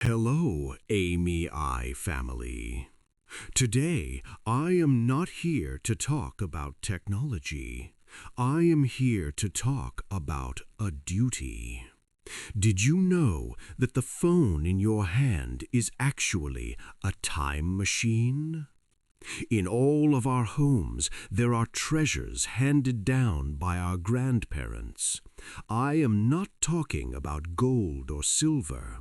Hello, eimiAI family. Today, I am not here to talk about technology. I am here to talk about a duty. Did you know that the phone in your hand is actually a time machine? In all of our homes, there are treasures handed down by our grandparents. I am not talking about gold or silver.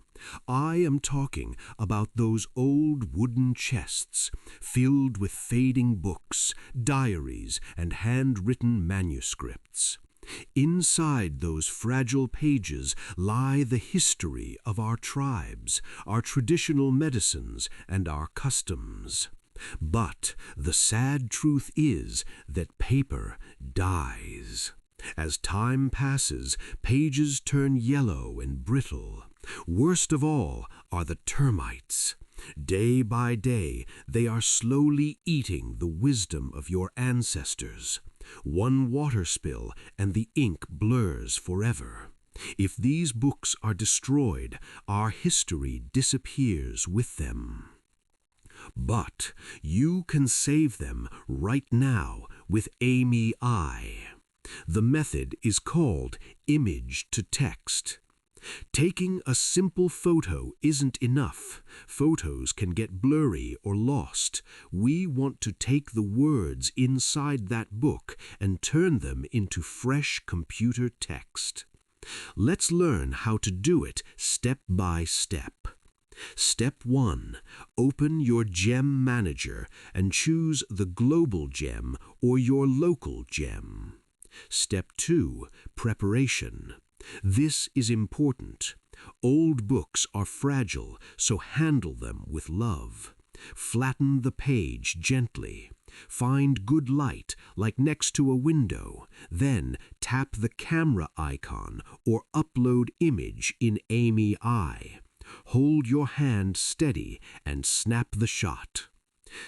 I am talking about those old wooden chests filled with fading books, diaries, and handwritten manuscripts. Inside those fragile pages lie the history of our tribes, our traditional medicines, and our customs. But the sad truth is that paper dies. As time passes, pages turn yellow and brittle. Worst of all are the termites. Day by day, they are slowly eating the wisdom of your ancestors. One water spill and the ink blurs forever. If these books are destroyed, our history disappears with them. But you can save them right now with eimiAI. The method is called image to text. Taking a simple photo isn't enough. Photos can get blurry or lost. We want to take the words inside that book and turn them into fresh computer text. Let's learn how to do it step by step. Step 1. Open your gem manager and choose the global gem or your local gem. Step 2. Preparation. This is important. Old books are fragile, so handle them with love. Flatten the page gently. Find good light, like next to a window. Then tap the camera icon or upload image in eimiAI. Hold your hand steady and snap the shot.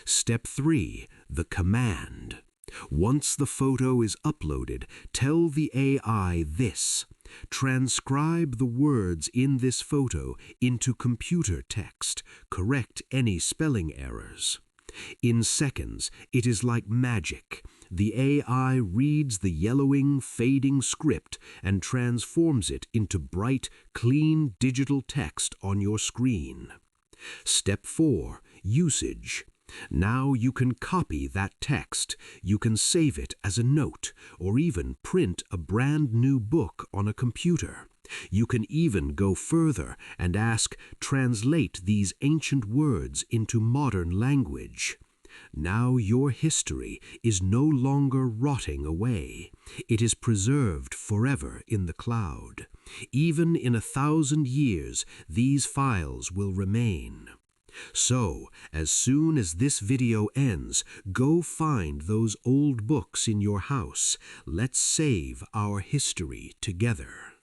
Step 3. The command. Once the photo is uploaded, tell the AI this. Transcribe the words in this photo into computer text. Correct any spelling errors. In seconds, it is like magic. The AI reads the yellowing, fading script and transforms it into bright, clean digital text on your screen. Step 4. Usage. Now you can copy that text. You can save it as a note, or even print a brand new book on a computer. You can even go further and ask, translate these ancient words into modern language. Now your history is no longer rotting away. It is preserved forever in the cloud. Even in 1,000 years, these files will remain. So, as soon as this video ends, go find those old books in your house. Let's save our history together.